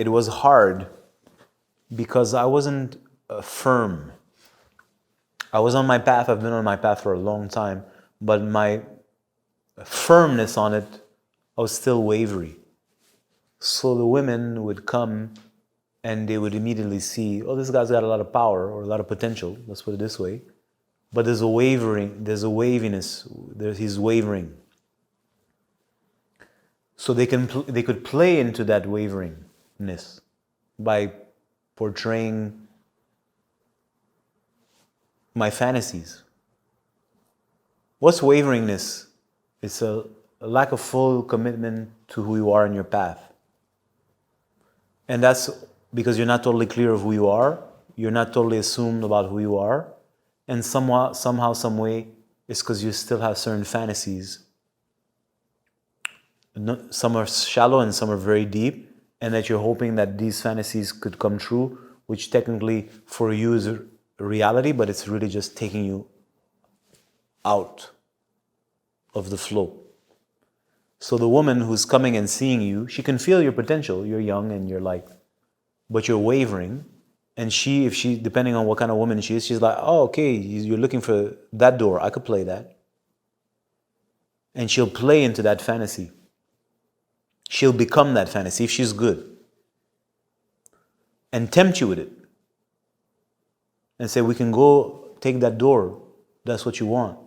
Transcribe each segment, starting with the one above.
it was hard because I wasn't firm. I was on my path, I've been on my path for a long time, but my firmness on it, I was still wavering. So the women would come and they would immediately see, oh, this guy's got a lot of power or a lot of potential, let's put it this way. But there's a wavering, there's a waviness, he's wavering. So they could play into that waveringness by portraying my fantasies. What's waveringness? It's a lack of full commitment to who you are in your path. And that's because you're not totally clear of who you are. You're not totally assumed about who you are. And somehow, some way, it's because you still have certain fantasies. Some are shallow and some are very deep. And that you're hoping that these fantasies could come true, which technically for you is reality, but it's really just taking you out of the flow. So the woman who's coming and seeing you, she can feel your potential. You're young and you're like, but you're wavering. And if she, depending on what kind of woman she is, she's like, oh, okay, you're looking for that door. I could play that. And she'll play into that fantasy. She'll become that fantasy if she's good. And tempt you with it. And say, we can go take that door. That's what you want.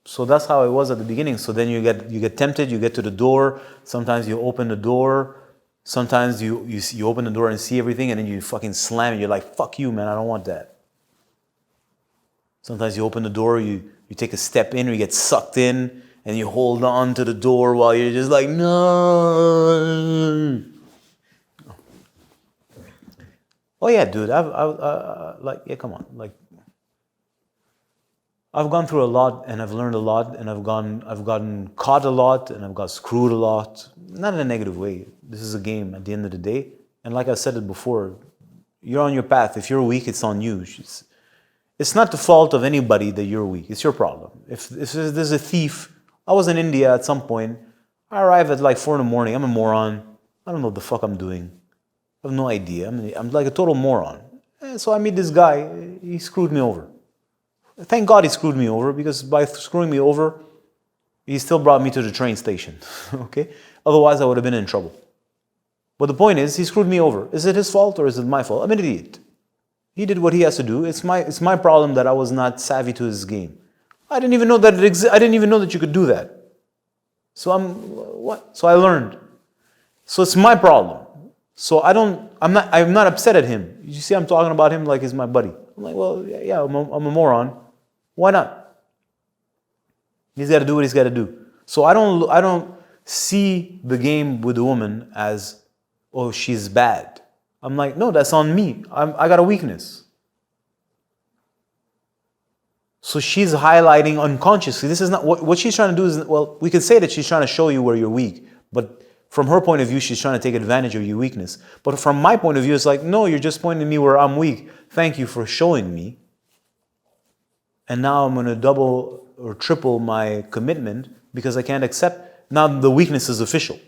So that's how it was at the beginning. So then you get tempted, you get to the door. Sometimes you open the door. Sometimes you open the door and see everything and then you fucking slam it. You're like, fuck you, man, I don't want that. Sometimes you open the door, you take a step in or you get sucked in and you hold on to the door while you're just like, no. Oh yeah, dude, come on. Like, I've gone through a lot and I've learned a lot and I've gotten caught a lot and I've got screwed a lot. Not in a negative way. This is a game at the end of the day. And like I said it before, you're on your path. If you're weak, it's on you. It's not the fault of anybody that you're weak. It's your problem. If there's a thief, I was in India at some point. I arrived at like 4 in the morning. I'm a moron. I don't know what the fuck I'm doing. I have no idea. I'm like a total moron. And so I meet this guy. He screwed me over. Thank God he screwed me over, because by screwing me over, he still brought me to the train station. Okay? Otherwise, I would have been in trouble. But the point is, he screwed me over. Is it his fault or is it my fault? I'm an idiot. He did what he has to do. It's my problem that I was not savvy to his game. I didn't even know that it existed. I didn't even know that you could do that. So So I learned. So it's my problem. So I'm not upset at him. You see, I'm talking about him like he's my buddy. I'm like, well, yeah, I'm a moron. Why not? He's got to do what he's got to do. So I don't see the game with the woman as, oh, she's bad. I'm like, no, that's on me. I got a weakness. So she's highlighting unconsciously. This is not what she's trying to do. Is, well, we could say that she's trying to show you where you're weak, but from her point of view, she's trying to take advantage of your weakness. But from my point of view, it's like, no, you're just pointing to me where I'm weak. Thank you for showing me. And now I'm going to double or triple my commitment because I can't accept. Now the weakness is official.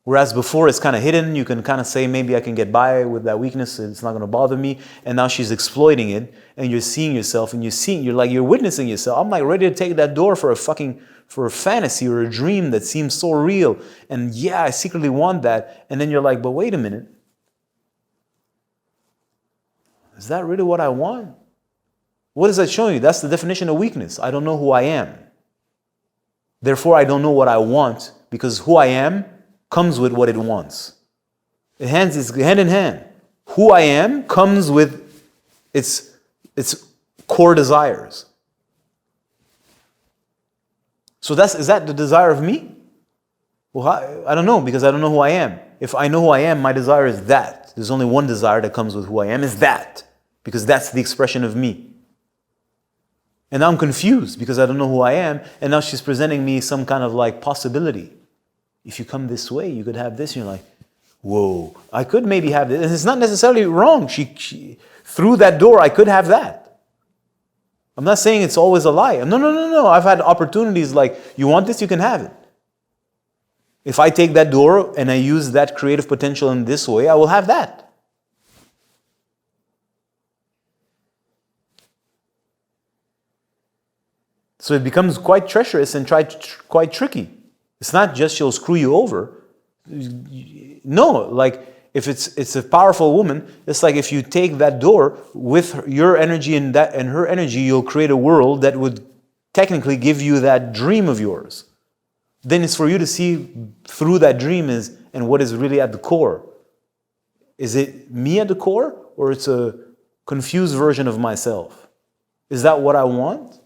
Whereas before it's kind of hidden. You can kind of say, maybe I can get by with that weakness. It's not going to bother me. And now she's exploiting it. And you're seeing yourself and you're witnessing yourself. I'm like ready to take that door for a fantasy or a dream that seems so real. And yeah, I secretly want that. And then you're like, but wait a minute. Is that really what I want? What is that showing you? That's the definition of weakness. I don't know who I am. Therefore, I don't know what I want, because who I am comes with what it wants. It's hand in hand. Who I am comes with its core desires. So is that the desire of me? Well, I don't know, because I don't know who I am. If I know who I am, my desire is that. There's only one desire that comes with who I am, is that. Because that's the expression of me. And now I'm confused because I don't know who I am. And now she's presenting me some kind of like possibility. If you come this way, you could have this. And you're like, whoa, I could maybe have this. And it's not necessarily wrong. She through that door, I could have that. I'm not saying it's always a lie. No. I've had opportunities like, you want this, you can have it. If I take that door and I use that creative potential in this way, I will have that. So it becomes quite treacherous and quite tricky. It's not just she'll screw you over. No, like if it's a powerful woman, it's like if you take that door with your energy and her energy, you'll create a world that would technically give you that dream of yours. Then it's for you to see through that dream and what is really at the core. Is it me at the core, or it's a confused version of myself? Is that what I want?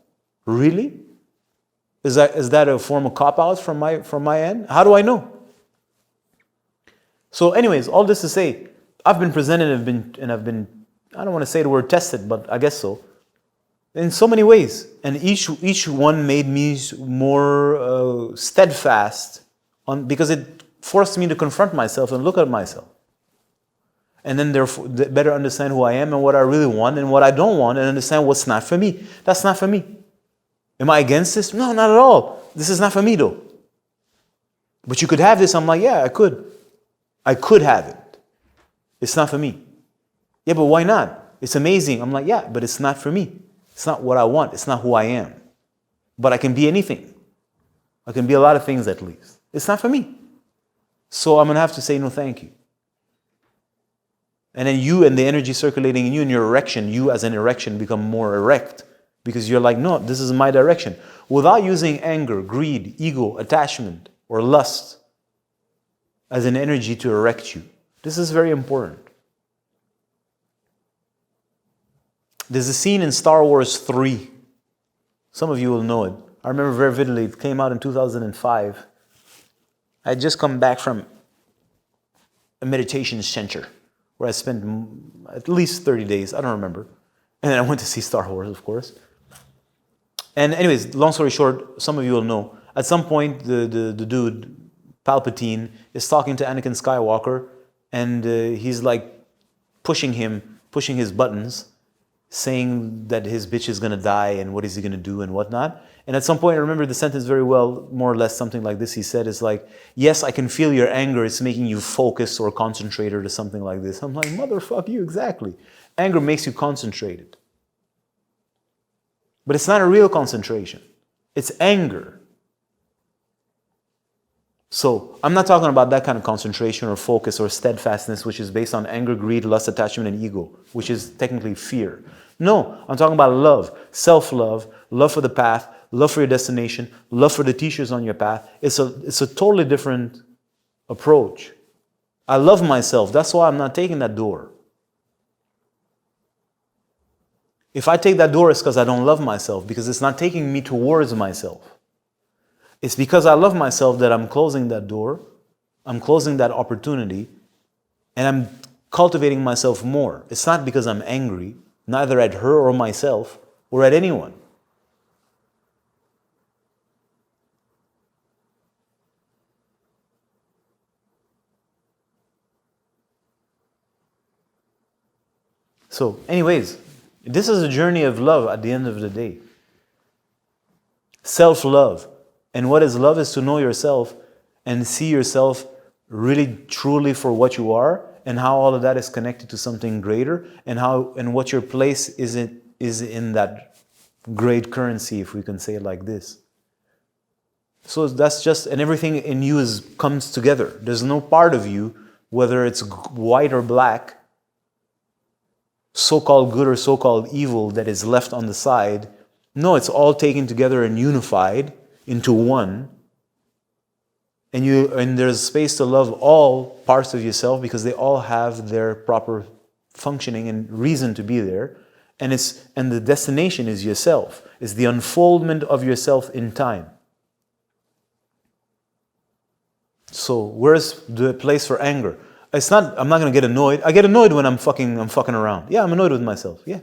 Really? Is that a form of cop-out from my end? How do I know? So anyways, all this to say, I've been presented and I've been, I don't want to say the word tested, but I guess so, in so many ways. And each one made me more steadfast because it forced me to confront myself and look at myself. And then therefore better understand who I am and what I really want and what I don't want, and understand what's not for me. That's not for me. Am I against this? No, not at all. This is not for me though. But you could have this. I'm like, yeah, I could. I could have it. It's not for me. Yeah, but why not? It's amazing. I'm like, yeah, but it's not for me. It's not what I want. It's not who I am. But I can be anything. I can be a lot of things at least. It's not for me. So I'm going to have to say no thank you. And then you and the energy circulating in you and your erection, you as an erection become more erect. Because you're like, no, this is my direction. Without using anger, greed, ego, attachment, or lust as an energy to erect you. This is very important. There's a scene in Star Wars 3. Some of you will know it. I remember very vividly. It came out in 2005. I had just come back from a meditation center where I spent at least 30 days. I don't remember. And then I went to see Star Wars, of course. And anyways, long story short, some of you will know. At some point, the dude, Palpatine, is talking to Anakin Skywalker, and he's like pushing his buttons, saying that his bitch is gonna die and what is he gonna do and whatnot. And at some point, I remember the sentence very well, more or less something like this. He said, it's like, yes, I can feel your anger. It's making you focus or concentrated or something like this. I'm like, motherfuck you, exactly. Anger makes you concentrated. But it's not a real concentration. It's anger. So I'm not talking about that kind of concentration or focus or steadfastness, which is based on anger, greed, lust, attachment, and ego, which is technically fear. No, I'm talking about love, self-love, love for the path, love for your destination, love for the teachers on your path. It's a totally different approach. I love myself. That's why I'm not taking that door. If I take that door, it's because I don't love myself, because it's not taking me towards myself. It's because I love myself that I'm closing that door, I'm closing that opportunity, and I'm cultivating myself more. It's not because I'm angry, neither at her or myself or at anyone. So, anyways, this is a journey of love at the end of the day. Self-love. And what is love is to know yourself and see yourself really truly for what you are, and how all of that is connected to something greater, and what your place is in that great currency, if we can say it like this. So that's just, and everything in you comes together. There's no part of you, whether it's white or black, so-called good or so-called evil, that is left on the side. No, it's all taken together and unified into one. And there's space to love all parts of yourself, because they all have their proper functioning and reason to be there. And the destination is yourself. It's the unfoldment of yourself in time. So where's the place for anger? I'm not going to get annoyed. I get annoyed when I'm fucking around. Yeah, I'm annoyed with myself. Yeah,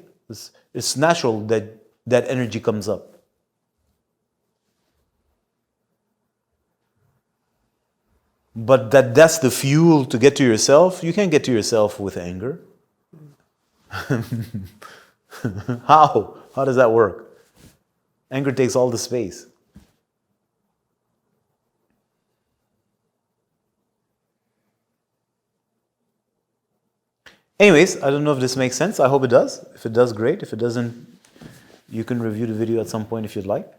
it's natural that energy comes up. But that's the fuel to get to yourself. You can't get to yourself with anger. How? How does that work? Anger takes all the space. Anyways, I don't know if this makes sense. I hope it does. If it does, great. If it doesn't, you can review the video at some point if you'd like.